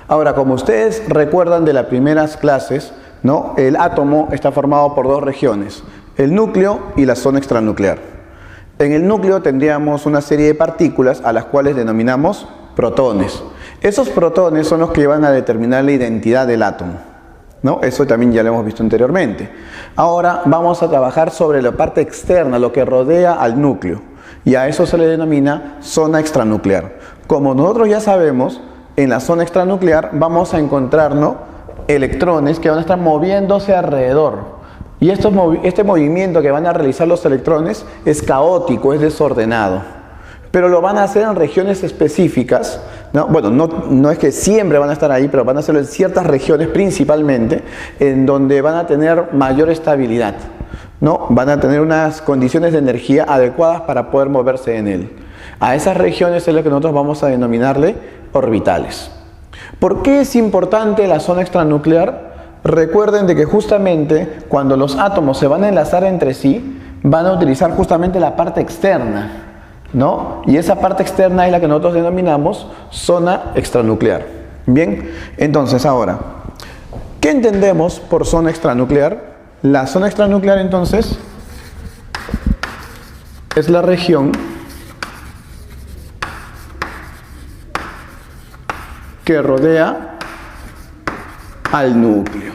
Ahora, como ustedes recuerdan de las primeras clases, ¿no? El átomo está formado por dos regiones, el núcleo y la zona extranuclear. En el núcleo tendríamos una serie de partículas a las cuales denominamos protones. Esos protones son los que van a determinar la identidad del átomo, ¿no? Eso también ya lo hemos visto anteriormente. Ahora vamos a trabajar sobre la parte externa, lo que rodea al núcleo, y a eso se le denomina zona extranuclear. Como nosotros ya sabemos, en la zona extranuclear vamos a encontrarnos electrones que van a estar moviéndose alrededor. Y este movimiento que van a realizar los electrones es caótico, es desordenado. Pero lo van a hacer en regiones específicas, ¿no? Bueno, no es que siempre van a estar ahí, pero van a hacerlo en ciertas regiones principalmente, en donde van a tener mayor estabilidad, ¿no? Van a tener unas condiciones de energía adecuadas para poder moverse en él. A esas regiones es lo que nosotros vamos a denominarle orbitales. ¿Por qué es importante la zona extranuclear? Recuerden de que justamente cuando los átomos se van a enlazar entre sí, van a utilizar justamente la parte externa, ¿no? Y esa parte externa es la que nosotros denominamos zona extranuclear. Bien, entonces ahora, ¿qué entendemos por zona extranuclear? La zona extranuclear entonces es la región que rodea al núcleo,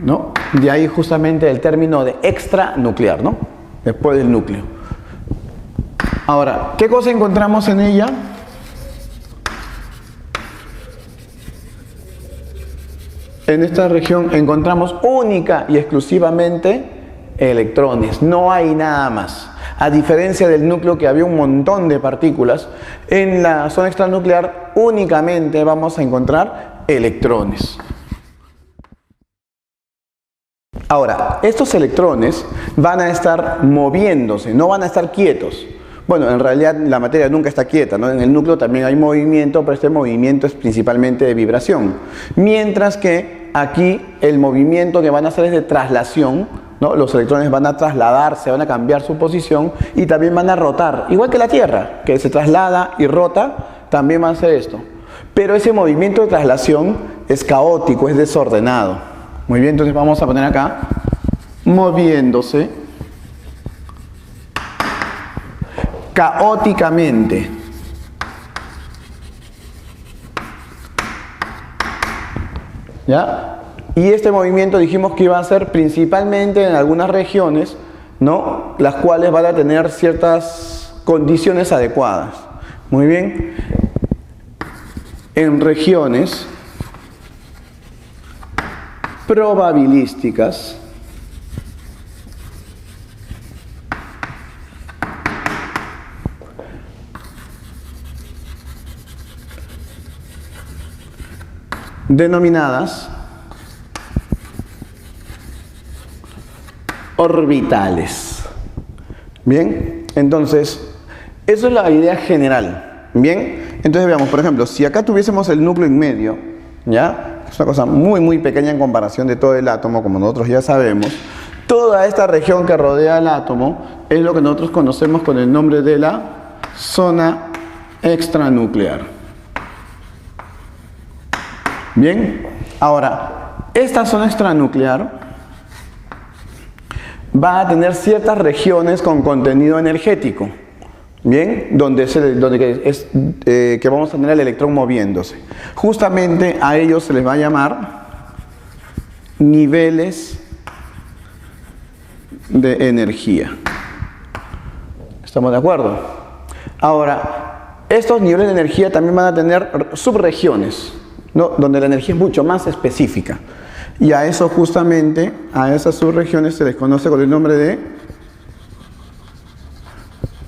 ¿no? De ahí justamente el término de extranuclear, ¿no? Después del núcleo. Ahora, ¿qué cosa encontramos en ella? En esta región encontramos única y exclusivamente electrones, no hay nada más. A diferencia del núcleo, que había un montón de partículas, en la zona extranuclear únicamente vamos a encontrar electrones. Ahora, estos electrones van a estar moviéndose, no van a estar quietos. Bueno, en realidad la materia nunca está quieta, ¿no? En el núcleo también hay movimiento, pero este movimiento es principalmente de vibración. Mientras que aquí el movimiento que van a hacer es de traslación, ¿no? Los electrones van a trasladarse, van a cambiar su posición y también van a rotar. Igual que la Tierra, que se traslada y rota, también va a hacer esto. Pero ese movimiento de traslación es caótico, es desordenado. Muy bien, entonces vamos a poner acá, moviéndose caóticamente. ¿Ya? Y este movimiento dijimos que iba a ser principalmente en algunas regiones, ¿no? Las cuales van a tener ciertas condiciones adecuadas. Muy bien. En regiones probabilísticas denominadas orbitales. Bien, entonces eso es la idea general. Bien, entonces veamos, por ejemplo, si acá tuviésemos el núcleo en medio, ¿ya? Es una cosa muy pequeña en comparación de todo el átomo, como nosotros ya sabemos. Toda esta región que rodea el átomo es lo que nosotros conocemos con el nombre de la zona extranuclear. Bien, ahora, esta zona extranuclear va a tener ciertas regiones con contenido energético, bien, donde vamos a tener el electrón moviéndose. Justamente a ellos se les va a llamar niveles de energía. ¿Estamos de acuerdo? Ahora, estos niveles de energía también van a tener subregiones, ¿no? Donde la energía es mucho más específica. Y a eso justamente, a esas subregiones se les conoce con el nombre de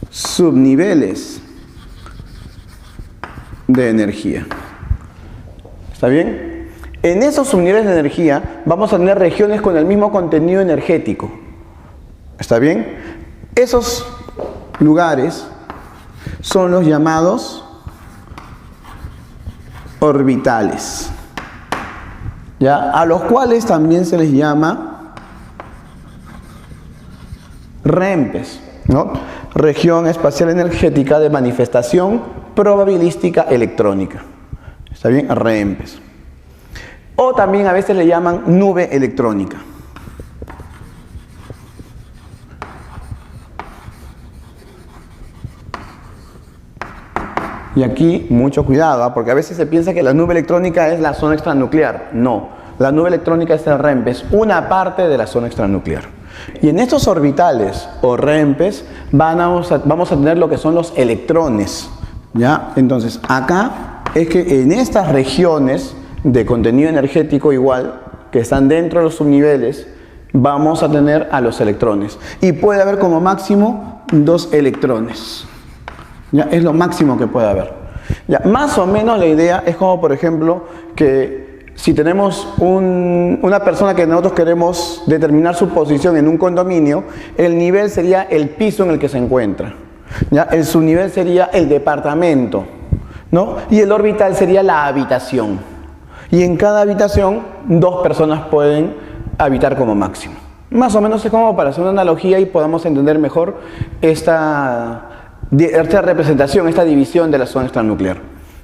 subniveles de energía. ¿Está bien? En esos subniveles de energía vamos a tener regiones con el mismo contenido energético. ¿Está bien? Esos lugares son los llamados orbitales, ¿ya? A los cuales también se les llama REMPES, ¿no? Región espacial energética de manifestación probabilística electrónica. ¿Está bien? REMPES. O también a veces le llaman nube electrónica. Y aquí mucho cuidado, porque a veces se piensa que la nube electrónica es la zona extranuclear. No, la nube electrónica es el REMPES, una parte de la zona extranuclear. Y en estos orbitales o REMPES vamos a tener lo que son los electrones, ¿ya? Entonces acá es que en estas regiones de contenido energético igual, que están dentro de los subniveles, vamos a tener a los electrones. Y puede haber como máximo 2 electrones. ¿Ya? Es lo máximo que puede haber. ¿Ya? Más o menos la idea es como, por ejemplo, que si tenemos una persona que nosotros queremos determinar su posición en un condominio, el nivel sería el piso en el que se encuentra. ¿Ya? El subnivel sería el departamento, ¿no? Y el orbital sería la habitación. Y en cada habitación 2 personas pueden habitar como máximo. Más o menos es como para hacer una analogía y podamos entender mejor esta representación, esta división de la zona extranuclear.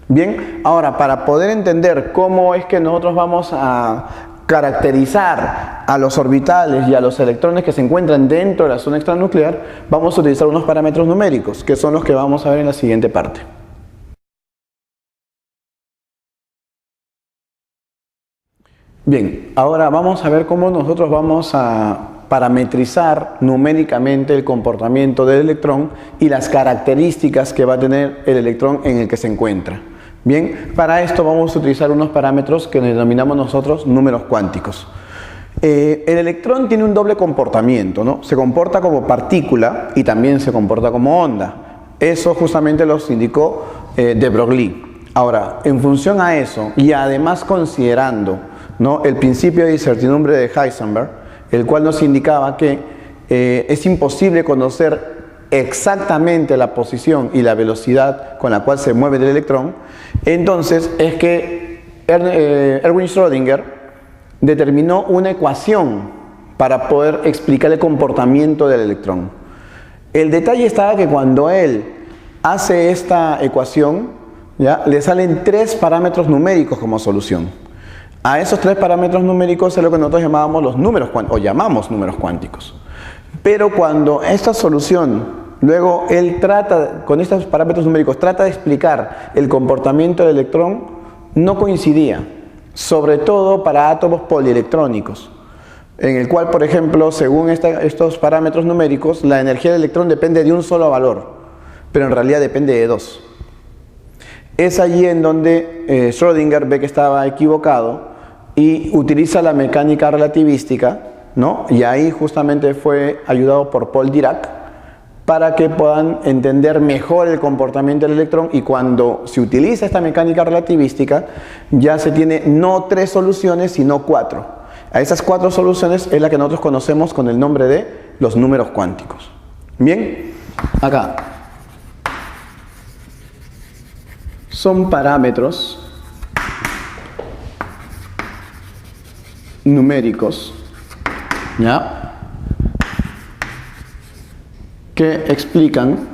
Bien, ahora para poder entender cómo es que nosotros vamos a caracterizar a los orbitales y a los electrones que se encuentran dentro de la zona extranuclear, vamos a utilizar unos parámetros numéricos, que son los que vamos a ver en la siguiente parte. Bien, ahora vamos a ver cómo nosotros vamos a parametrizar numéricamente el comportamiento del electrón y las características que va a tener el electrón en el que se encuentra. Bien, para esto vamos a utilizar unos parámetros que denominamos nosotros números cuánticos. El electrón tiene un doble comportamiento, ¿no? Se comporta como partícula y también se comporta como onda. Eso justamente los indicó de Broglie. Ahora, en función a eso y además considerando, ¿no?, el principio de incertidumbre de Heisenberg, el cual nos indicaba que es imposible conocer exactamente la posición y la velocidad con la cual se mueve el electrón, entonces es que Erwin Schrödinger determinó una ecuación para poder explicar el comportamiento del electrón. El detalle estaba que cuando él hace esta ecuación, ¿ya?, le salen 3 parámetros numéricos como solución. A esos 3 parámetros numéricos es lo que nosotros llamábamos los números cuánticos, o llamamos números cuánticos. Pero cuando esta solución, luego él trata, con estos parámetros numéricos, trata de explicar el comportamiento del electrón, no coincidía, sobre todo para átomos polielectrónicos, en el cual, por ejemplo, según estos parámetros numéricos, la energía del electrón depende de un solo valor, pero en realidad depende de 2. Es allí en donde Schrödinger ve que estaba equivocado y utiliza la mecánica relativística, ¿no? Y ahí justamente fue ayudado por Paul Dirac para que puedan entender mejor el comportamiento del electrón, y cuando se utiliza esta mecánica relativística ya se tiene no 3 soluciones sino 4. A esas 4 soluciones es la que nosotros conocemos con el nombre de los números cuánticos. Bien, acá son parámetros numéricos, ¿ya?, que explican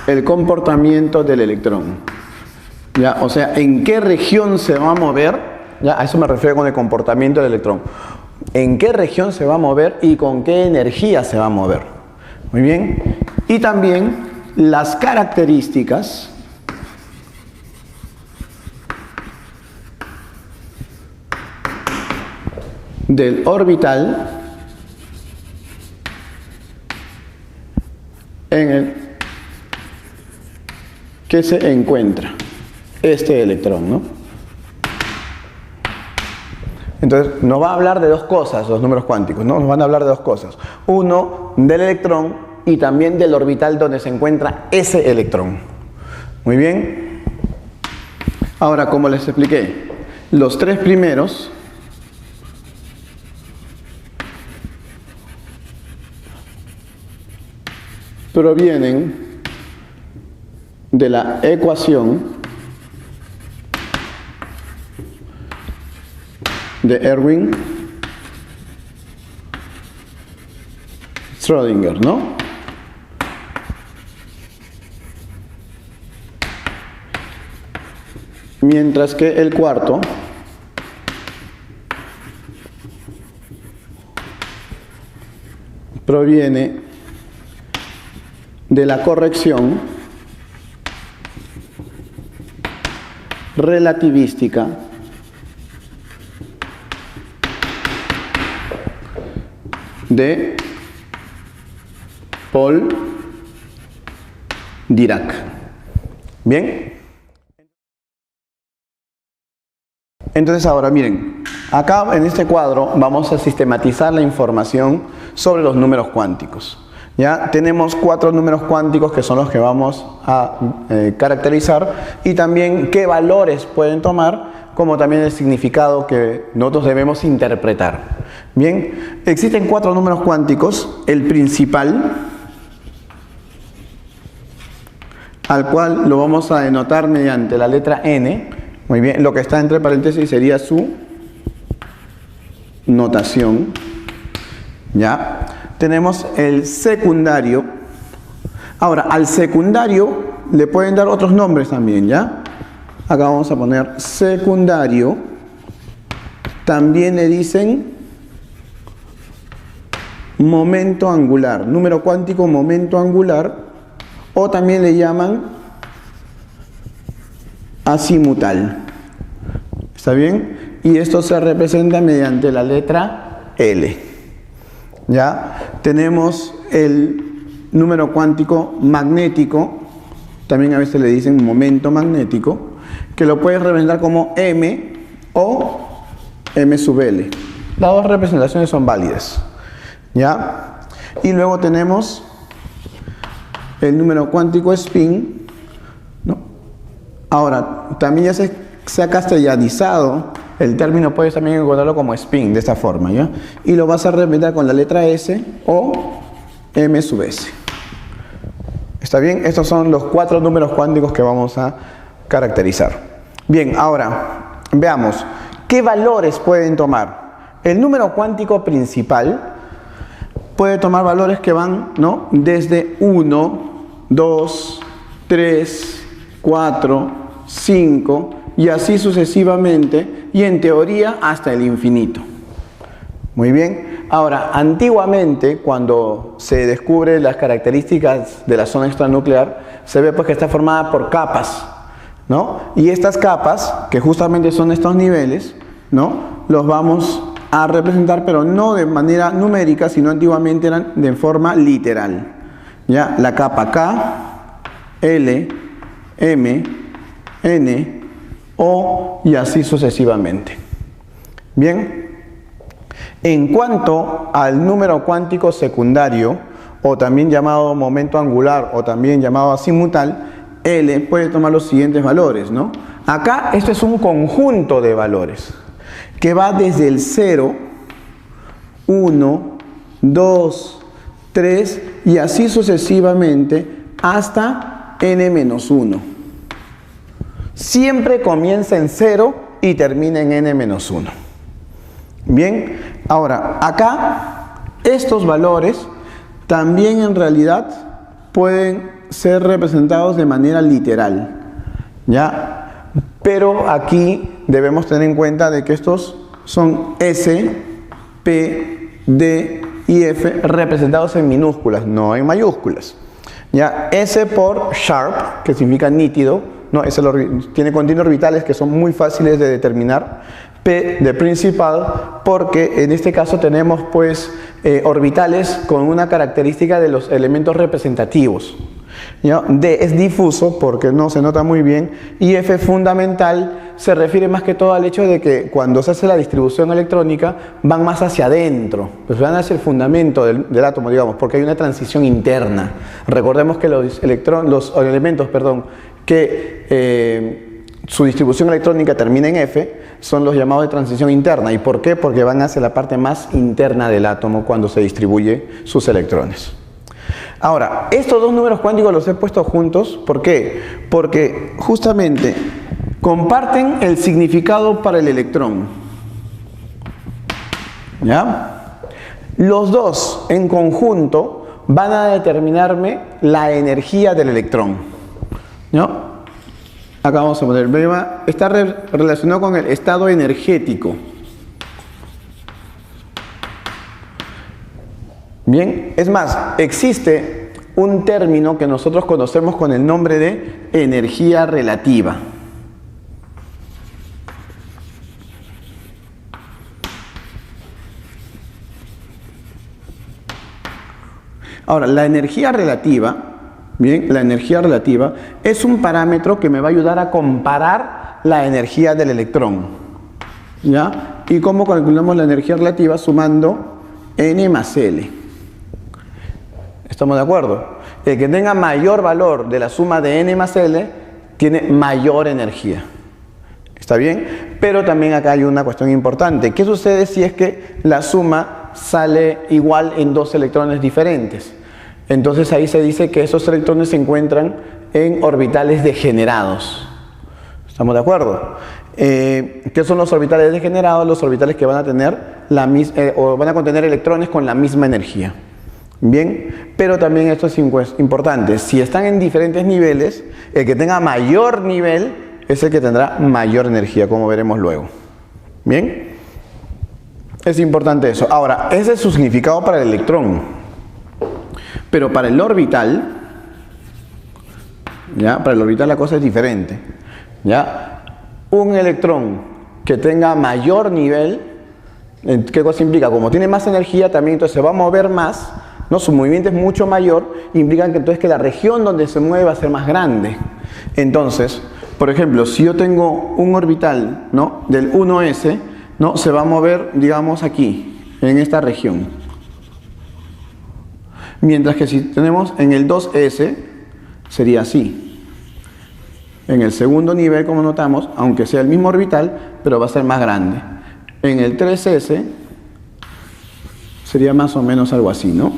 el comportamiento del electrón, ¿ya? O sea, en qué región se va a mover, ¿ya? A eso me refiero con el comportamiento del electrón. En qué región se va a mover y con qué energía se va a mover. Muy bien. Y también las características del orbital en el que se encuentra este electrón, ¿no? Entonces nos va a hablar de 2 cosas los números cuánticos, ¿no? Nos van a hablar de 2 cosas. Uno, del electrón, y también del orbital donde se encuentra ese electrón. Muy bien. Ahora, como les expliqué, los 3 primeros provienen de la ecuación de Erwin Schrödinger, ¿no? Mientras que el cuarto proviene de la corrección relativística de Paul Dirac. Bien. Entonces ahora miren, acá en este cuadro vamos a sistematizar la información sobre los números cuánticos. Ya tenemos 4 números cuánticos que son los que vamos a caracterizar, y también qué valores pueden tomar, como también el significado que nosotros debemos interpretar. Bien, existen 4 números cuánticos. El principal, al cual lo vamos a denotar mediante la letra n. Muy bien, lo que está entre paréntesis sería su notación. ¿Ya? Tenemos el secundario. Ahora, al secundario le pueden dar otros nombres también, ¿ya? Acá vamos a poner secundario. También le dicen momento angular, número cuántico momento angular, o también le llaman azimutal. ¿Está bien? Y esto se representa mediante la letra L. ¿Ya? Tenemos el número cuántico magnético, también a veces le dicen momento magnético, que lo puedes representar como M o M sub L. Las dos representaciones son válidas. ¿Ya? Y luego tenemos el número cuántico spin, ¿no? Ahora, también ya se ha castellanizado el término, puedes también encontrarlo como spin, de esta forma, ¿ya? Y lo vas a representar con la letra S o M sub S. ¿Está bien? Estos son los 4 números cuánticos que vamos a caracterizar. Bien, ahora veamos qué valores pueden tomar. El número cuántico principal puede tomar valores que van, ¿no?, desde 1, 2, 3, 4, 5 y así sucesivamente, y en teoría hasta el infinito. Muy bien. Ahora, antiguamente, cuando se descubren las características de la zona extranuclear, se ve pues que está formada por capas, ¿no? Y estas capas, que justamente son estos niveles, ¿no?, los vamos a representar, pero no de manera numérica, sino antiguamente eran de forma literal. ¿Ya? La capa K, L, M, N, O y así sucesivamente. Bien. En cuanto al número cuántico secundario, o también llamado momento angular, o también llamado azimutal, L puede tomar los siguientes valores, ¿no? Acá esto es un conjunto de valores que va desde el 0, 1, 2, 3 y así sucesivamente hasta n-1. Siempre comienza en 0 y termina en n-1. Bien, ahora acá estos valores también en realidad pueden ser representados de manera literal, ¿ya? Pero aquí debemos tener en cuenta de que estos son S, P, D y F representados en minúsculas, no en mayúsculas. ¿Ya? S por sharp, que significa nítido, ¿no? Contiene orbitales que son muy fáciles de determinar. P de principal, porque en este caso tenemos pues orbitales con una característica de los elementos representativos. ¿Ya? D es difuso porque no se nota muy bien, y F fundamental se refiere más que todo al hecho de que cuando se hace la distribución electrónica van más hacia adentro, pues van hacia el fundamento del átomo, digamos, porque hay una transición interna. Recordemos que los elementos que su distribución electrónica termina en F son los llamados de transición interna. ¿Y por qué? Porque van hacia la parte más interna del átomo cuando se distribuye sus electrones. Ahora, estos dos números cuánticos los he puesto juntos. ¿Por qué? Porque justamente comparten el significado para el electrón. ¿Ya? Los dos en conjunto van a determinarme la energía del electrón, ¿no? Acá vamos a poner el problema, está relacionado con el estado energético. Bien, es más, existe un término que nosotros conocemos con el nombre de energía relativa. Ahora, la energía relativa, bien, la energía relativa es un parámetro que me va a ayudar a comparar la energía del electrón, ¿ya? ¿Y cómo calculamos la energía relativa? Sumando N más L. ¿Estamos de acuerdo? El que tenga mayor valor de la suma de N más L tiene mayor energía. ¿Está bien? Pero también acá hay una cuestión importante. ¿Qué sucede si es que la suma sale igual en dos electrones diferentes? Entonces ahí se dice que esos electrones se encuentran en orbitales degenerados. ¿Estamos de acuerdo? ¿Qué son los orbitales degenerados? Los orbitales que van a tener o van a contener electrones con la misma energía. Bien, pero también esto es importante. Si están en diferentes niveles, el que tenga mayor nivel es el que tendrá mayor energía, como veremos luego. Bien, es importante eso. Ahora, ese es su significado para el electrón. Pero para el orbital, ¿ya? Para el orbital la cosa es diferente, ¿ya? Un electrón que tenga mayor nivel, ¿qué cosa implica? Como tiene más energía, también entonces se va a mover más, ¿no? Su movimiento es mucho mayor, implica que entonces que la región donde se mueve va a ser más grande. Entonces, por ejemplo, si yo tengo un orbital, ¿no? Del 1s, ¿no? Se va a mover, digamos, aquí, en esta región. Mientras que si tenemos en el 2s, sería así. En el segundo nivel, como notamos, aunque sea el mismo orbital, pero va a ser más grande. En el 3s, sería más o menos algo así, ¿no?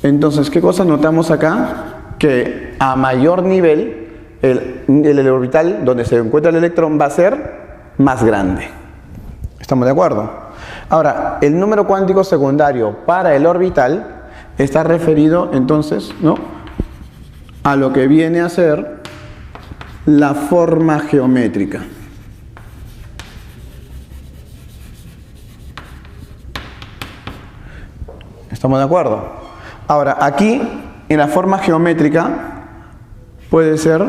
Entonces, ¿qué cosa notamos acá? Que a mayor nivel, el orbital donde se encuentra el electrón va a ser más grande. ¿Estamos de acuerdo? Ahora, el número cuántico secundario para el orbital está referido entonces, ¿no?, a lo que viene a ser la forma geométrica. ¿Estamos de acuerdo? Ahora, aquí en la forma geométrica puede ser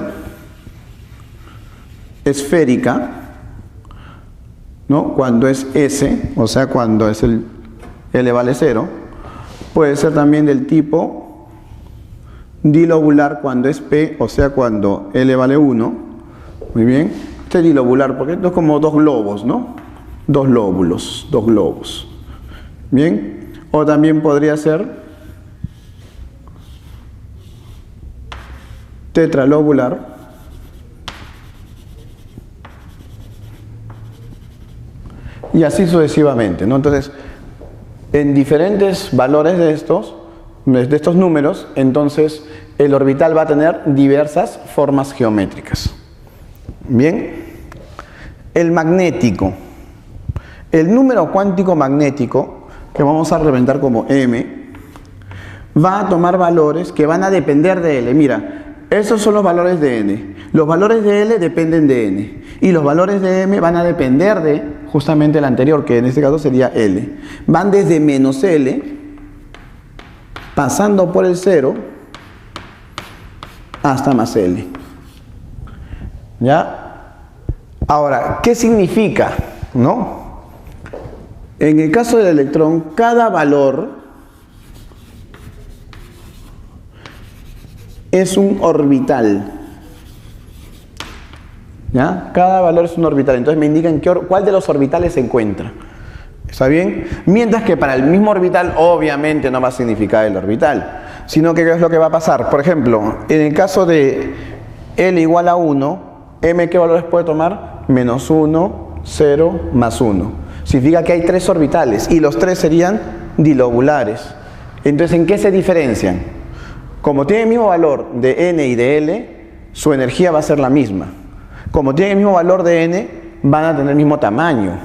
esférica, ¿no? Cuando es S, o sea, cuando es el L vale 0. Puede ser también del tipo dilobular cuando es P, o sea, cuando L vale 1. Muy bien. Este es dilobular porque esto es como dos globos, ¿no? Dos lóbulos, dos globos. Bien. O también podría ser tetralobular. Y así sucesivamente, ¿no? Entonces, en diferentes valores de estos números, entonces el orbital va a tener diversas formas geométricas. Bien, el magnético. El número cuántico magnético, que vamos a representar como M, va a tomar valores que van a depender de L. Mira, esos son los valores de N. Los valores de L dependen de N. Y los valores de M van a depender de justamente el anterior, que en este caso sería L. Van desde menos L, pasando por el 0, hasta más L. ¿Ya? Ahora, ¿qué significa? ¿No? En el caso del electrón, cada valor es un orbital. ¿Ya? Cada valor es un orbital. Entonces me indican cuál de los orbitales se encuentra. ¿Está bien? Mientras que para el mismo orbital, obviamente no va a significar el orbital, sino que ¿qué es lo que va a pasar? Por ejemplo, en el caso de L igual a 1, M, ¿qué valores puede tomar? Menos 1, 0, más 1. Significa que hay tres orbitales y los tres serían dilobulares. Entonces, ¿en qué se diferencian? Como tienen el mismo valor de N y de L, su energía va a ser la misma. Como tienen el mismo valor de N, van a tener el mismo tamaño,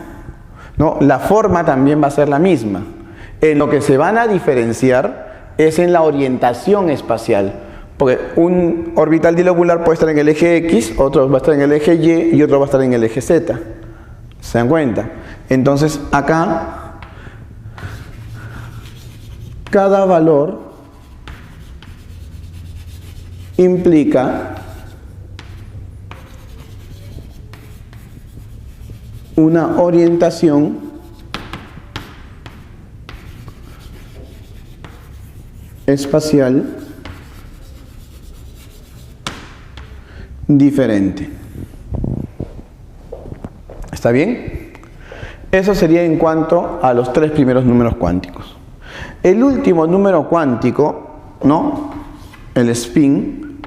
¿no? La forma también va a ser la misma. En lo que se van a diferenciar es en la orientación espacial. Porque un orbital dilobular puede estar en el eje X, otro va a estar en el eje Y y otro va a estar en el eje Z. ¿Se dan cuenta? Entonces acá cada valor implica una orientación espacial diferente. ¿Está bien? Eso sería en cuanto a los tres primeros números cuánticos. El último número cuántico, ¿no? El spin,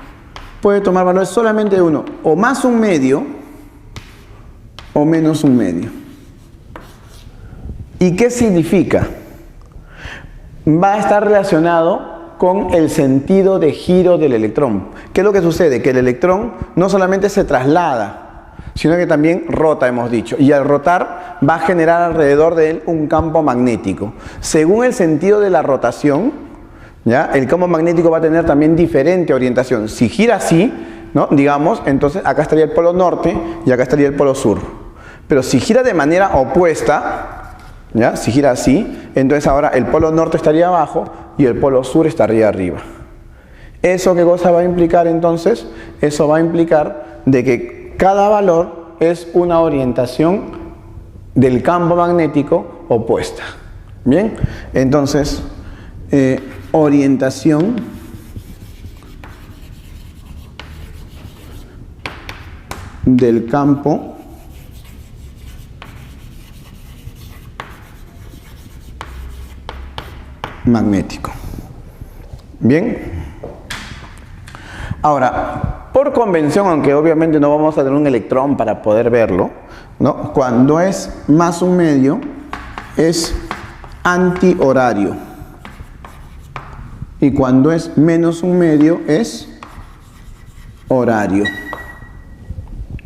puede tomar valores solamente de uno, o más un medio, o menos un medio. ¿Y qué significa? Va a estar relacionado con el sentido de giro del electrón. ¿Qué es lo que sucede? Que el electrón no solamente se traslada, sino que también rota, hemos dicho. Y al rotar va a generar alrededor de él un campo magnético. Según el sentido de la rotación, ¿ya? El campo magnético va a tener también diferente orientación. Si gira así, ¿no? Digamos, entonces acá estaría el polo norte y acá estaría el polo sur. Pero si gira de manera opuesta, ¿ya? Si gira así, entonces ahora el polo norte estaría abajo y el polo sur estaría arriba. ¿Eso qué cosa va a implicar entonces? Eso va a implicar de que cada valor es una orientación del campo magnético opuesta. ¿Bien? Entonces, orientación del campo magnético. Bien. Ahora, por convención, aunque obviamente no vamos a tener un electrón para poder verlo, ¿no? Cuando es más un medio, es antihorario. Y cuando es menos un medio, es horario.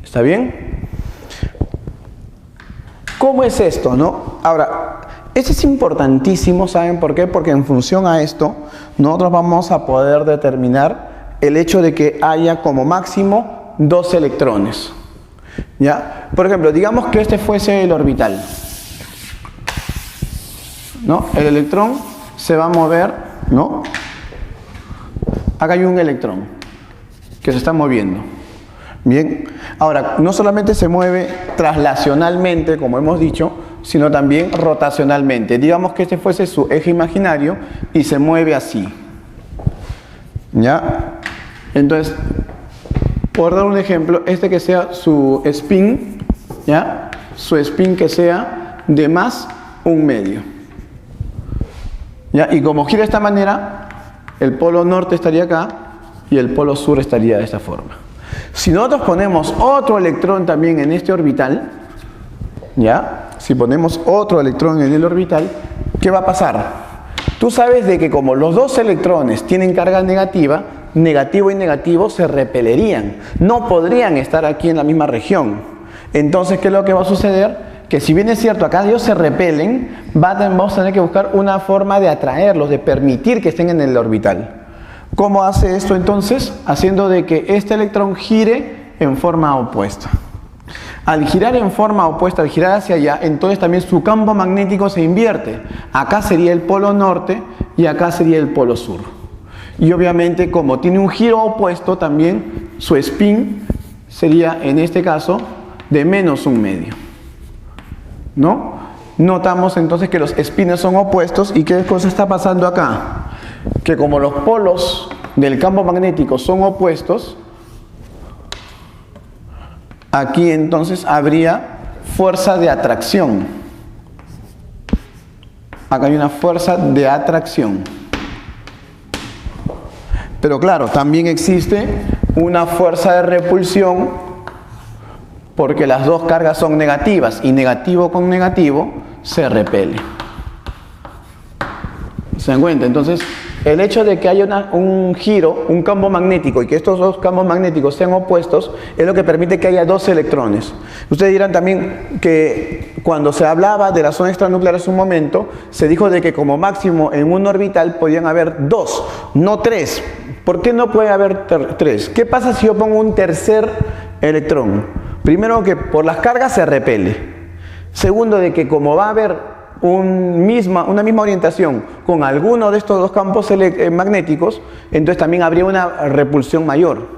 ¿Está bien? ¿Cómo es esto, no? Ahora, esto es importantísimo, ¿saben por qué? Porque en función a esto, nosotros vamos a poder determinar el hecho de que haya como máximo 2 electrones. ¿Ya? Por ejemplo, digamos que este fuese el orbital, ¿no? El electrón se va a mover, ¿no? Acá hay un electrón que se está moviendo. Bien, ahora, no solamente se mueve traslacionalmente, como hemos dicho, sino también rotacionalmente. Digamos que este fuese su eje imaginario y se mueve así. ¿Ya? Entonces, por dar un ejemplo, este que sea su spin, ¿ya? Su spin que sea de más un medio. ¿Ya? Y como gira de esta manera, el polo norte estaría acá y el polo sur estaría de esta forma. Si nosotros ponemos otro electrón también en este orbital, ¿ya? Si ponemos otro electrón en el orbital, ¿qué va a pasar? Tú sabes de que como los dos electrones tienen carga negativa, negativo y negativo se repelerían. No podrían estar aquí en la misma región. Entonces, ¿qué es lo que va a suceder? Que si bien es cierto, acá ellos se repelen, vamos a tener que buscar una forma de atraerlos, de permitir que estén en el orbital. ¿Cómo hace esto entonces? Haciendo de que este electrón gire en forma opuesta. Al girar en forma opuesta, al girar hacia allá, entonces también su campo magnético se invierte. Acá sería el polo norte y acá sería el polo sur. Y obviamente, como tiene un giro opuesto, también su spin sería, en este caso, de menos un medio. ¿No? Notamos entonces que los spines son opuestos. ¿Y qué cosa está pasando acá? Que como los polos del campo magnético son opuestos, aquí entonces habría fuerza de atracción. Acá hay una fuerza de atracción. Pero claro, también existe una fuerza de repulsión porque las dos cargas son negativas y negativo con negativo se repele. ¿Se dan cuenta? Entonces, el hecho de que haya un giro, un campo magnético, y que estos dos campos magnéticos sean opuestos, es lo que permite que haya dos electrones. Ustedes dirán también que cuando se hablaba de la zona extranuclear hace un momento, se dijo de que como máximo en un orbital podían haber dos, no tres. ¿Por qué no puede haber tres? ¿Qué pasa si yo pongo un tercer electrón? Primero, que por las cargas se repele. Segundo, de que como va a haber una misma orientación con alguno de estos dos campos magnéticos, entonces también habría una repulsión mayor.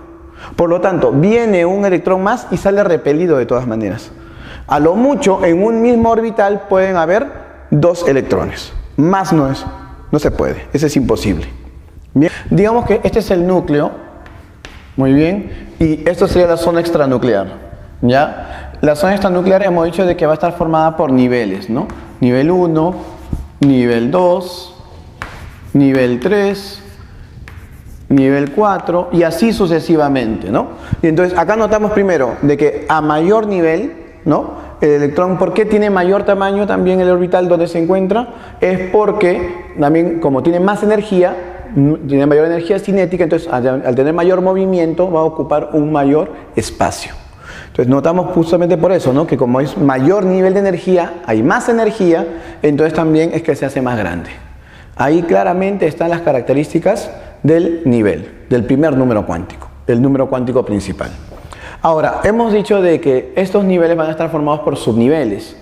Por lo tanto, viene un electrón más y sale repelido de todas maneras. A lo mucho, en un mismo orbital pueden haber dos electrones. Más no se puede, eso es imposible. Bien, digamos que este es el núcleo, muy bien, y esto sería la zona extranuclear, ¿ya? La zona extranuclear hemos dicho de que va a estar formada por niveles, ¿no? Nivel 1, nivel 2, nivel 3, nivel 4 y así sucesivamente, ¿no? Y entonces acá notamos primero de que a mayor nivel, ¿no? El electrón, ¿por qué tiene mayor tamaño también el orbital donde se encuentra? Es porque también como tiene más energía, tiene mayor energía cinética, entonces al tener mayor movimiento va a ocupar un mayor espacio. Entonces notamos justamente por eso, ¿no? Que como es mayor nivel de energía, hay más energía, entonces también es que se hace más grande. Ahí claramente están las características del nivel, del primer número cuántico, el número cuántico principal. Ahora, hemos dicho de que estos niveles van a estar formados por subniveles.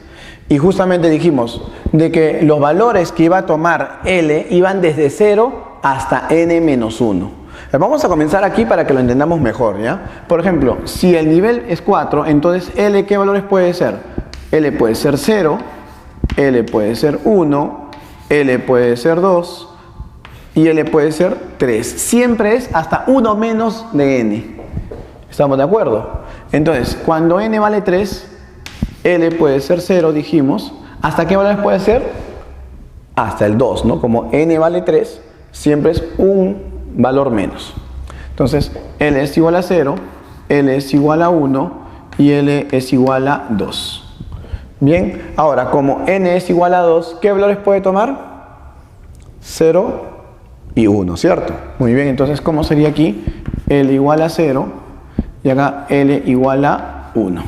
Y justamente dijimos de que los valores que iba a tomar L iban desde 0 hasta n-1. Vamos a comenzar aquí para que lo entendamos mejor, ¿ya? Por ejemplo, si el nivel es 4, entonces L, ¿qué valores puede ser? L puede ser 0, L puede ser 1, L puede ser 2 y L puede ser 3. Siempre es hasta 1 menos de n. ¿Estamos de acuerdo? Entonces, cuando n vale 3, L puede ser 0, dijimos. ¿Hasta qué valores puede ser? Hasta el 2, ¿no? Como n vale 3, siempre es un valor menos. Entonces, L es igual a 0, L es igual a 1 y L es igual a 2. Bien, ahora como n es igual a 2, ¿qué valores puede tomar? 0 y 1, ¿cierto? Muy bien, entonces, ¿cómo sería aquí? L igual a 0 y acá L igual a 1.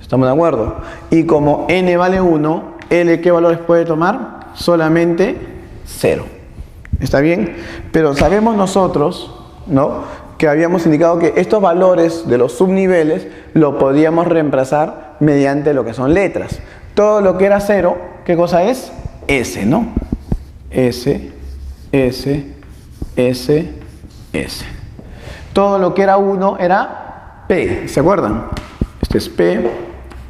¿Estamos de acuerdo? Y como n vale 1, L, ¿qué valores puede tomar? Solamente 0. ¿Está bien? Pero sabemos nosotros, ¿no?, que habíamos indicado que estos valores de los subniveles lo podíamos reemplazar mediante lo que son letras. Todo lo que era 0, ¿qué cosa es? S, ¿no? S, S, S, S. Todo lo que era 1 era P, ¿se acuerdan? Este es P,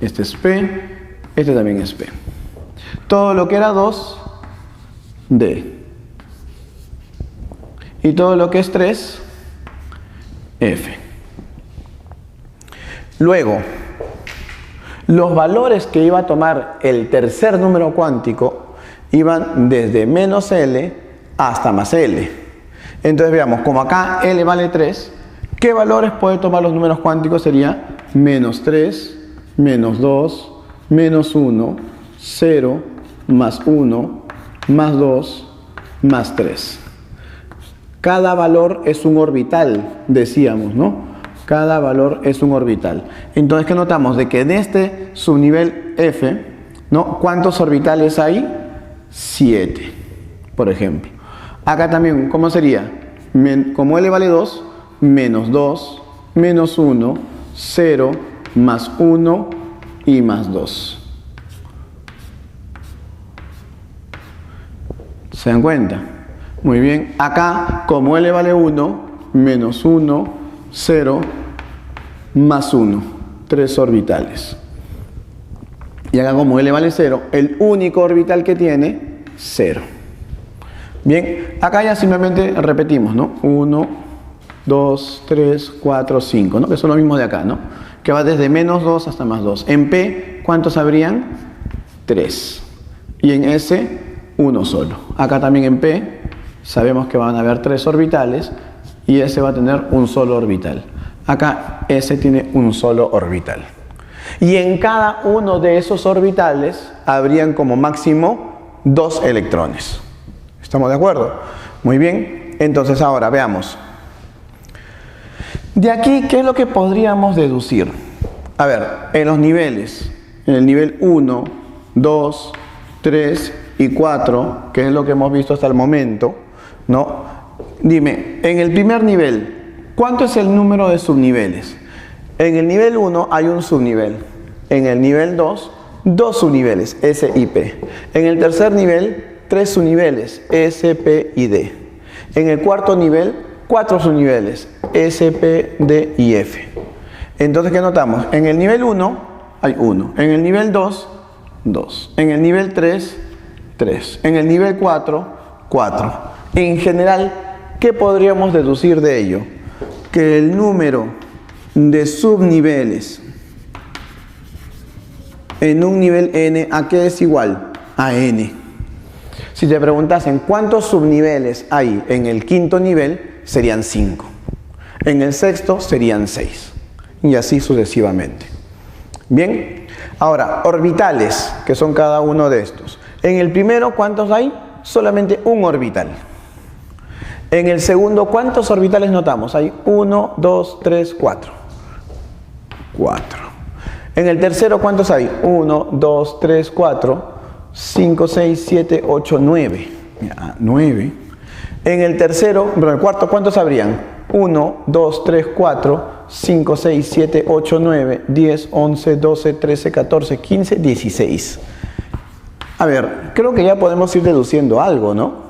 este es P, este también es P. Todo lo que era 2, D. Y todo lo que es 3, F. Luego, los valores que iba a tomar el tercer número cuántico iban desde menos L hasta más L. Entonces veamos, como acá L vale 3, ¿qué valores puede tomar los números cuánticos? Sería menos 3, menos 2, menos 1, 0, más 1, más 2, más 3. Cada valor es un orbital, decíamos, ¿no? Cada valor es un orbital. Entonces, ¿qué notamos? De que en este subnivel F, ¿no?, ¿cuántos orbitales hay? 7, por ejemplo. Acá también, ¿cómo sería? Como L vale 2, menos 2, menos 1, 0, más 1 y más 2. ¿Se dan cuenta? Muy bien, acá como L vale 1, menos 1, 0, más 1, 3 orbitales. Y acá como L vale 0, el único orbital que tiene, 0. Bien, acá ya simplemente repetimos, ¿no? 1, 2, 3, 4, 5, ¿no? Que son los mismos de acá, ¿no? Que va desde menos 2 hasta más 2. En P, ¿cuántos habrían? 3. Y en S, 1 solo. Acá también en P, sabemos que van a haber 3 orbitales y S va a tener un solo orbital. Acá S tiene un solo orbital. Y en cada uno de esos orbitales habrían como máximo 2 electrones. ¿Estamos de acuerdo? Muy bien, entonces ahora veamos. De aquí, ¿qué es lo que podríamos deducir? A ver, en los niveles, en el nivel 1, 2, 3 y 4, que es lo que hemos visto hasta el momento, ¿no? Dime, en el primer nivel, ¿cuánto es el número de subniveles? En el nivel 1 hay un subnivel. En el nivel 2, dos subniveles, S y P. En el tercer nivel, tres subniveles, S, P y D. En el cuarto nivel, cuatro subniveles, S, P, D y F. Entonces, ¿qué notamos? En el nivel 1 hay 1. En el nivel 2, 2. En el nivel 3, 3. En el nivel 4, 4. En general, ¿qué podríamos deducir de ello? Que el número de subniveles en un nivel n, ¿a qué es igual? A n. Si te preguntasen cuántos subniveles hay en el quinto nivel, serían 5. En el sexto serían 6. Y así sucesivamente. Bien, ahora, orbitales, que son cada uno de estos. En el primero, ¿cuántos hay? Solamente un orbital. En el segundo, ¿cuántos orbitales notamos? Hay 1, 2, 3, 4. 4. En el tercero, ¿cuántos hay? 1, 2, 3, 4, 5, 6, 7, 8, 9. 9. En el tercero, pero en el cuarto, ¿cuántos habrían? 1, 2, 3, 4, 5, 6, 7, 8, 9, 10, 11, 12, 13, 14, 15, 16. A ver, creo que ya podemos ir deduciendo algo, ¿no?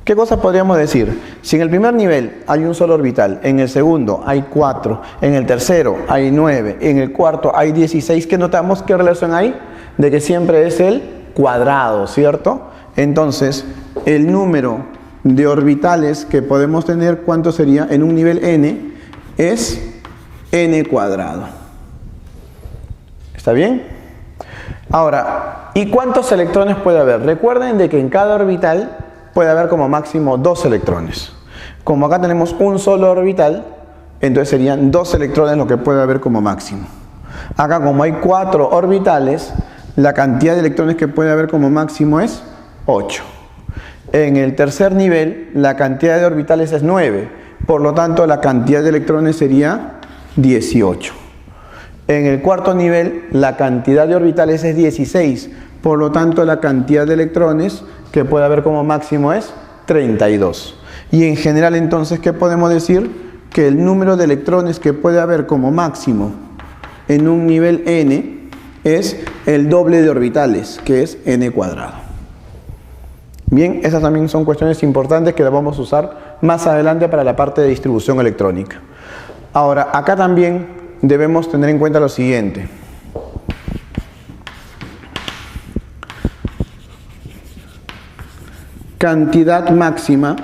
¿Qué cosas podríamos decir? Si en el primer nivel hay un solo orbital, en el segundo hay 4, en el tercero hay 9, en el cuarto hay 16, ¿qué notamos? ¿Qué relación hay? De que siempre es el cuadrado, ¿cierto? Entonces, el número de orbitales que podemos tener, ¿cuánto sería? En un nivel n, es n cuadrado. ¿Está bien? Ahora, ¿y cuántos electrones puede haber? Recuerden de que en cada orbital puede haber como máximo 2 electrones. Como acá tenemos un solo orbital, entonces serían 2 electrones lo que puede haber como máximo. Acá como hay 4 orbitales, la cantidad de electrones que puede haber como máximo es 8. En el tercer nivel, la cantidad de orbitales es 9. Por lo tanto, la cantidad de electrones sería 18. En el cuarto nivel, la cantidad de orbitales es 16. Por lo tanto, la cantidad de electrones que puede haber como máximo es 32. Y en general, entonces, ¿qué podemos decir? Que el número de electrones que puede haber como máximo en un nivel n es el doble de orbitales, que es n cuadrado. Bien, esas también son cuestiones importantes que las vamos a usar más adelante para la parte de distribución electrónica. Ahora, acá también debemos tener en cuenta lo siguiente. Cantidad máxima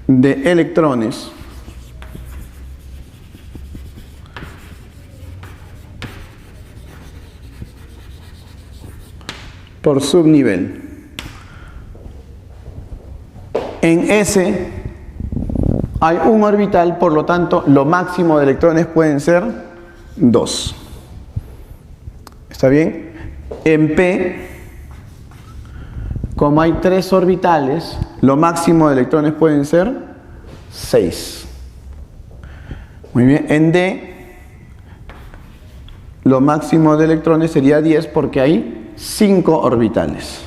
de electrones por subnivel. En S hay un orbital, por lo tanto, lo máximo de electrones pueden ser 2. ¿Está bien? En P, como hay 3 orbitales, lo máximo de electrones pueden ser 6. Muy bien. En D, lo máximo de electrones sería 10 porque hay 5 orbitales.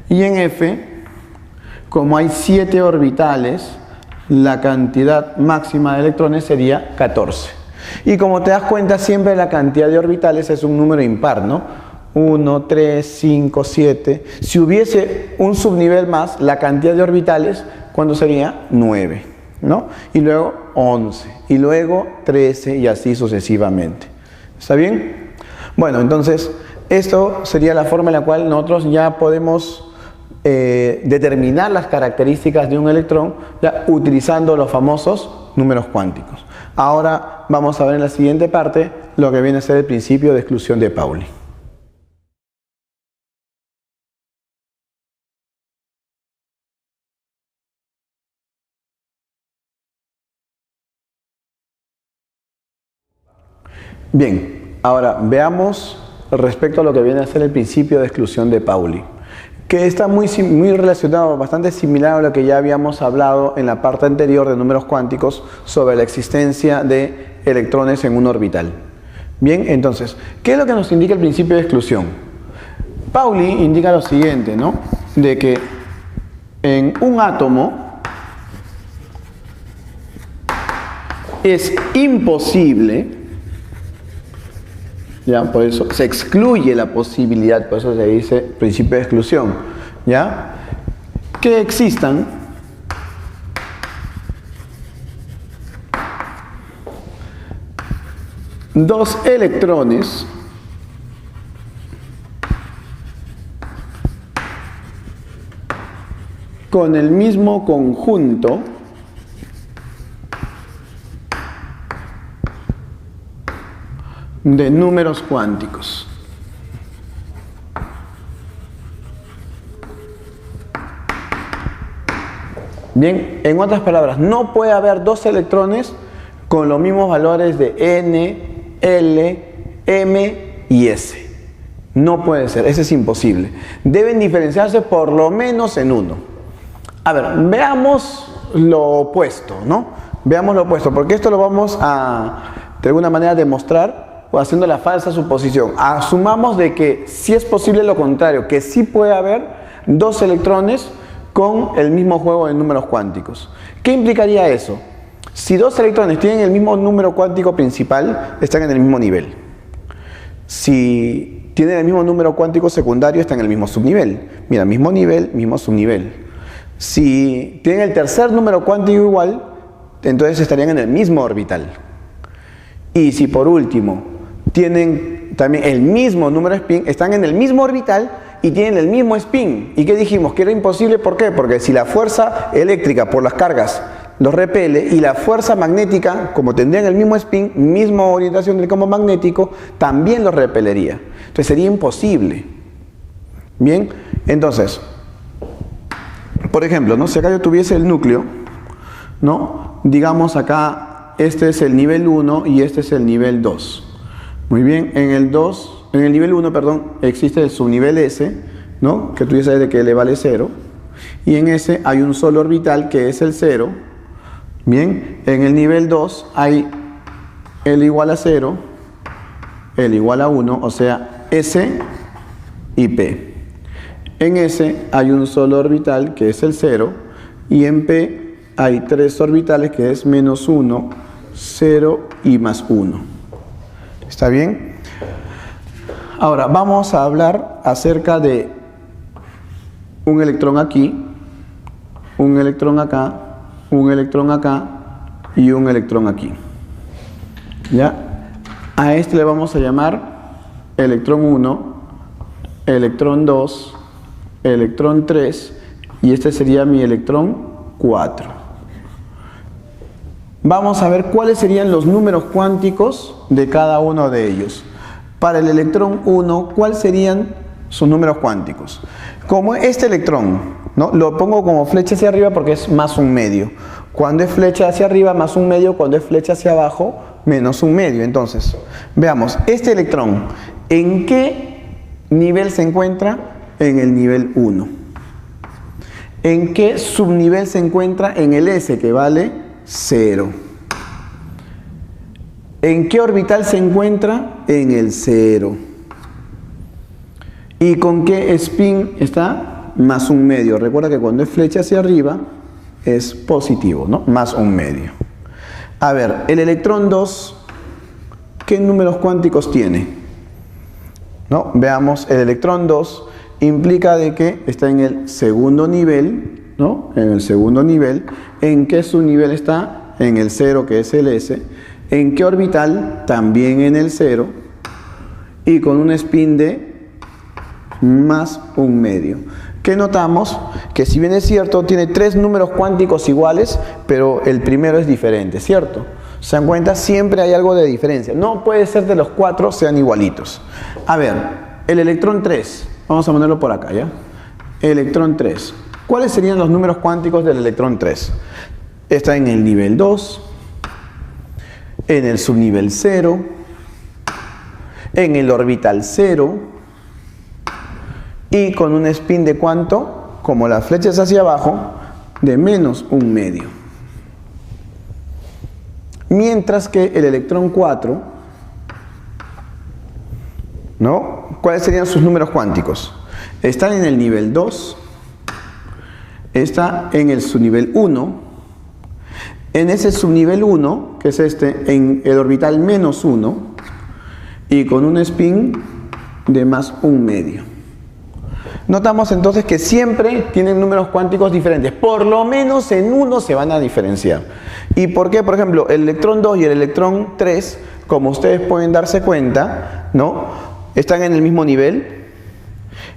Y en F, como hay 7 orbitales, la cantidad máxima de electrones sería 14. Y como te das cuenta, siempre la cantidad de orbitales es un número impar, ¿no? 1, 3, 5, 7. Si hubiese un subnivel más, la cantidad de orbitales, ¿cuánto sería? 9, ¿no? Y luego 11, y luego 13, y así sucesivamente. ¿Está bien? Bueno, entonces, esto sería la forma en la cual nosotros ya podemos determinar las características de un electrón ya utilizando los famosos números cuánticos. Ahora vamos a ver en la siguiente parte lo que viene a ser el principio de exclusión de Pauli. Bien, ahora veamos respecto a lo que viene a ser el principio de exclusión de Pauli, que está muy relacionado, bastante similar a lo que ya habíamos hablado en la parte anterior de números cuánticos sobre la existencia de electrones en un orbital. Bien, entonces, ¿qué es lo que nos indica el principio de exclusión? Pauli indica lo siguiente, ¿no? De que en un átomo es imposible, ya, por eso se excluye la posibilidad, por eso se dice principio de exclusión, ya, que existan dos electrones con el mismo conjunto de números cuánticos. Bien, en otras palabras, no puede haber dos electrones con los mismos valores de N, L, M y S. No puede ser, eso es imposible. Deben diferenciarse por lo menos en uno. A ver, veamos lo opuesto, ¿no? Veamos lo opuesto, porque esto lo vamos a, de alguna manera, demostrar o haciendo la falsa suposición. Asumamos de que sí es posible lo contrario, que sí puede haber dos electrones con el mismo juego de números cuánticos. ¿Qué implicaría eso? Si dos electrones tienen el mismo número cuántico principal, están en el mismo nivel. Si tienen el mismo número cuántico secundario, están en el mismo subnivel. Mira, mismo nivel, mismo subnivel. Si tienen el tercer número cuántico igual, entonces estarían en el mismo orbital. Y si por último tienen también el mismo número spin, están en el mismo orbital y tienen el mismo spin. ¿Y qué dijimos? Que era imposible, ¿por qué? Porque si la fuerza eléctrica por las cargas los repele y la fuerza magnética, como tendrían el mismo spin, misma orientación del campo magnético, también los repelería. Entonces sería imposible. Bien, entonces, por ejemplo, ¿no? Si acá yo tuviese el núcleo, ¿no? Digamos acá, este es el nivel 1 y este es el nivel 2. Muy bien, en el nivel 1, perdón, existe el subnivel S, ¿no? Que tú ya sabes de que le vale 0. Y en ese hay un solo orbital que es el 0. Bien, en el nivel 2 hay el igual a 0, el igual a 1, o sea, S y P. En S hay un solo orbital que es el 0 y en P hay tres orbitales que es menos 1, 0 y más 1. ¿Está bien? Ahora vamos a hablar acerca de un electrón aquí, un electrón acá, un electrón acá y un electrón aquí. ¿Ya? A este le vamos a llamar electrón 1, electrón 2, electrón 3 y este sería mi electrón 4. Vamos a ver cuáles serían los números cuánticos de cada uno de ellos. Para el electrón 1, ¿cuáles serían sus números cuánticos? Como este electrón, ¿no? Lo pongo como flecha hacia arriba porque es más un medio. Cuando es flecha hacia arriba, más un medio. Cuando es flecha hacia abajo, menos un medio. Entonces, veamos, este electrón, ¿en qué nivel se encuentra? En el nivel 1. ¿En qué subnivel se encuentra? En el S, que vale 0. ¿En qué orbital se encuentra? En el 0. ¿Y con qué spin está? Más un medio. Recuerda que cuando es flecha hacia arriba es positivo, ¿no? Más un medio. A ver, el electrón 2, ¿qué números cuánticos tiene? ¿No? Veamos, el electrón 2 implica de que está en el segundo nivel, ¿no? En el segundo nivel. ¿En qué subnivel está? En el 0, que es el S. ¿En qué orbital? También en el 0. Y con un spin de más un medio. ¿Qué notamos? Que si bien es cierto, tiene tres números cuánticos iguales, pero el primero es diferente, ¿cierto? ¿Se dan cuenta? Siempre hay algo de diferencia. No puede ser de los cuatro sean igualitos. A ver, el electrón 3. Vamos a ponerlo por acá, ¿ya? Electrón 3. ¿Cuáles serían los números cuánticos del electrón 3? Está en el nivel 2, en el subnivel 0, en el orbital 0 y con un spin de ¿cuánto? Como las flechas hacia abajo, de menos un medio. Mientras que el electrón 4, ¿no? ¿Cuáles serían sus números cuánticos? Están en el nivel 2, está en el subnivel 1, en ese subnivel 1, que es este, en el orbital menos 1, y con un spin de más un medio. Notamos entonces que siempre tienen números cuánticos diferentes, por lo menos en uno se van a diferenciar. ¿Y por qué? Por ejemplo, el electrón 2 y el electrón 3, como ustedes pueden darse cuenta, ¿no? Están en el mismo nivel,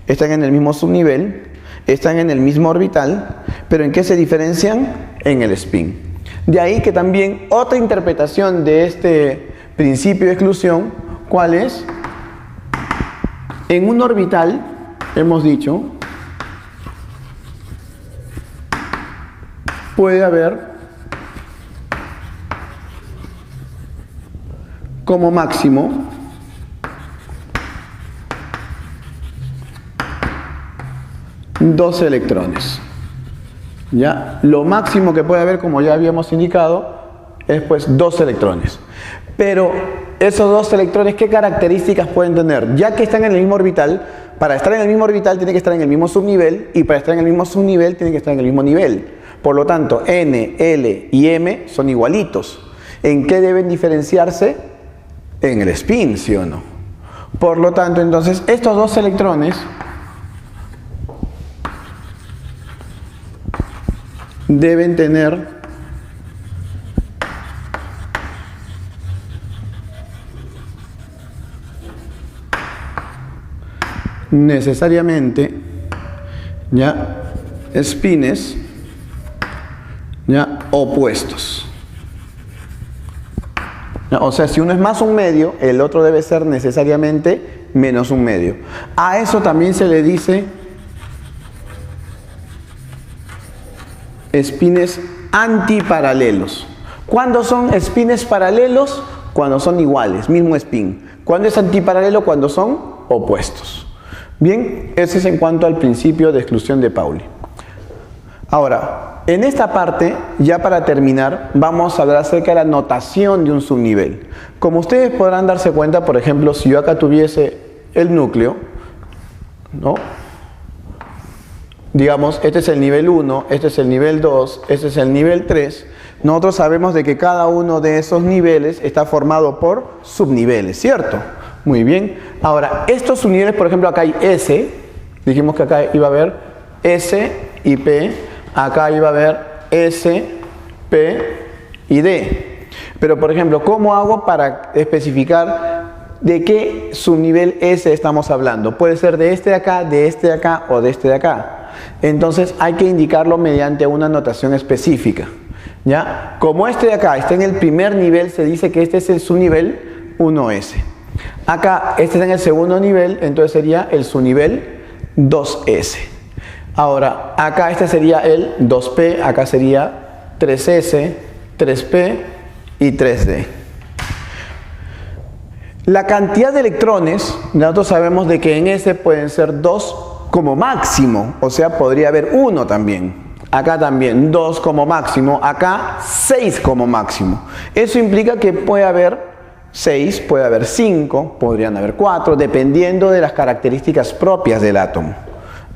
están en el mismo subnivel, están en el mismo orbital, pero ¿en qué se diferencian? En el spin. De ahí que también otra interpretación de este principio de exclusión, ¿cuál es? En un orbital, hemos dicho, puede haber como máximo dos electrones. ¿Ya? Lo máximo que puede haber, como ya habíamos indicado, es pues 2 electrones. Pero esos 2 electrones, ¿qué características pueden tener? Ya que están en el mismo orbital, para estar en el mismo orbital tiene que estar en el mismo subnivel, y para estar en el mismo subnivel tiene que estar en el mismo nivel. Por lo tanto, N, L y M son igualitos. ¿En qué deben diferenciarse? En el spin, ¿sí o no? Por lo tanto, entonces, estos 2 electrones deben tener necesariamente ya spines ya opuestos. ¿Ya? O sea, si uno es más un medio, el otro debe ser necesariamente menos un medio. A eso también se le dice spines antiparalelos. ¿Cuándo son spines paralelos? Cuando son iguales, mismo spin. ¿Cuándo es antiparalelo? Cuando son opuestos. Bien, ese es en cuanto al principio de exclusión de Pauli. Ahora, en esta parte, ya para terminar, vamos a hablar acerca de la notación de un subnivel. Como ustedes podrán darse cuenta, por ejemplo, si yo acá tuviese el núcleo, ¿no? Digamos, este es el nivel 1, este es el nivel 2, este es el nivel 3. Nosotros sabemos de que cada uno de esos niveles está formado por subniveles, ¿cierto? Muy bien. Ahora, estos subniveles, por ejemplo, acá hay S. Dijimos que acá iba a haber S y P. Acá iba a haber S, P y D. Pero, por ejemplo, ¿cómo hago para especificar de qué subnivel S estamos hablando? Puede ser de este de acá o de este de acá. Entonces hay que indicarlo mediante una notación específica, ¿ya? Como este de acá está en el primer nivel, se dice que este es el subnivel 1S. Acá este está en el segundo nivel, entonces sería el subnivel 2S. Ahora, acá este sería el 2P, acá sería 3S, 3P y 3D. La cantidad de electrones, nosotros sabemos de que en S pueden ser 2 como máximo, o sea, podría haber 1 también. Acá también 2 como máximo, acá 6 como máximo. Eso implica que puede haber 6, puede haber 5, podrían haber 4, dependiendo de las características propias del átomo.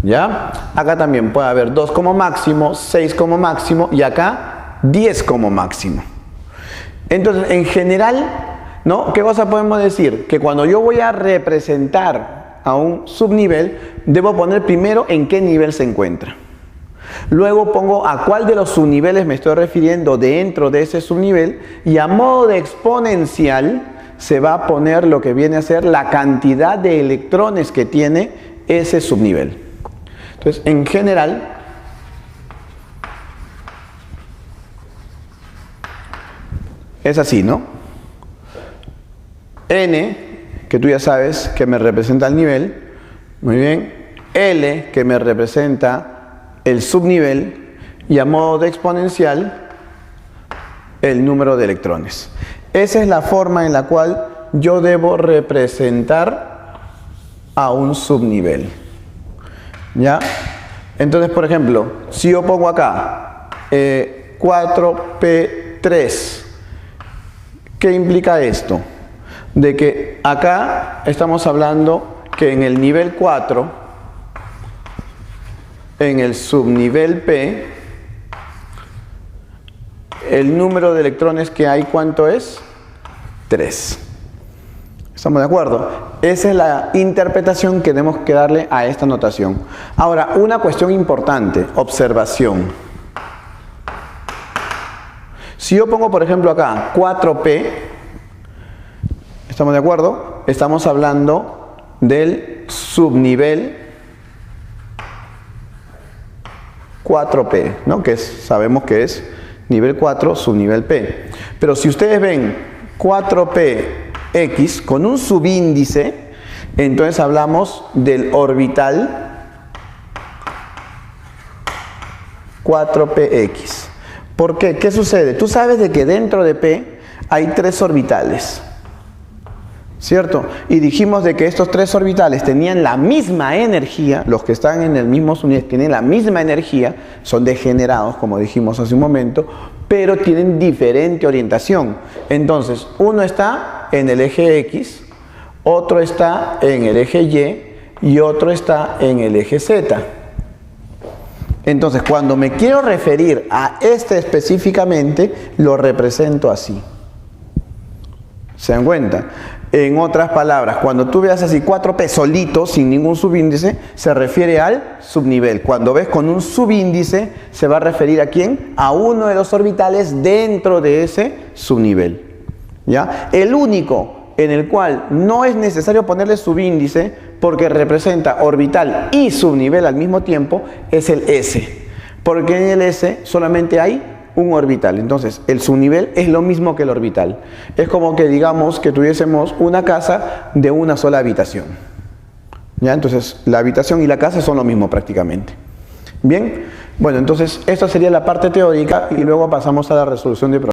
¿Ya? Acá también puede haber 2 como máximo, 6 como máximo y acá 10 como máximo. Entonces, en general, ¿no? ¿Qué cosa podemos decir? Que cuando yo voy a representar a un subnivel, debo poner primero en qué nivel se encuentra. Luego pongo a cuál de los subniveles me estoy refiriendo dentro de ese subnivel y a modo de exponencial se va a poner lo que viene a ser la cantidad de electrones que tiene ese subnivel. Entonces, en general, es así, ¿no? N, que tú ya sabes que me representa el nivel, muy bien. L, que me representa el subnivel, y a modo de exponencial, el número de electrones. Esa es la forma en la cual yo debo representar a un subnivel. ¿Ya? Entonces, por ejemplo, si yo pongo acá 4P3, ¿qué implica esto? De que acá estamos hablando que en el nivel 4, en el subnivel P, el número de electrones que hay, ¿cuánto es? 3. ¿Estamos de acuerdo? Esa es la interpretación que tenemos que darle a esta notación. Ahora, una cuestión importante, observación. Si yo pongo, por ejemplo, acá 4P, ¿estamos de acuerdo? Estamos hablando del subnivel 4P, ¿no? Que sabemos que es nivel 4, subnivel P. Pero si ustedes ven 4PX con un subíndice, entonces hablamos del orbital 4PX. ¿Por qué? ¿Qué sucede? Tú sabes de que dentro de P hay 3 orbitales, ¿cierto? Y dijimos de que estos 3 orbitales tenían la misma energía, los que están en el mismo subnivel tienen la misma energía, son degenerados, como dijimos hace un momento, pero tienen diferente orientación. Entonces, uno está en el eje X, otro está en el eje Y y otro está en el eje Z. Entonces, cuando me quiero referir a este específicamente, lo represento así. ¿Se dan cuenta? En otras palabras, cuando tú veas así 4P solito, sin ningún subíndice, se refiere al subnivel. Cuando ves con un subíndice, se va a referir a ¿quién? A uno de los orbitales dentro de ese subnivel. ¿Ya? El único en el cual no es necesario ponerle subíndice, porque representa orbital y subnivel al mismo tiempo, es el S. Porque en el S solamente hay un orbital. Entonces, el subnivel es lo mismo que el orbital. Es como que digamos que tuviésemos una casa de una sola habitación. ¿Ya? Entonces, la habitación y la casa son lo mismo prácticamente. Bien, bueno, entonces, esta sería la parte teórica y luego pasamos a la resolución de problemas.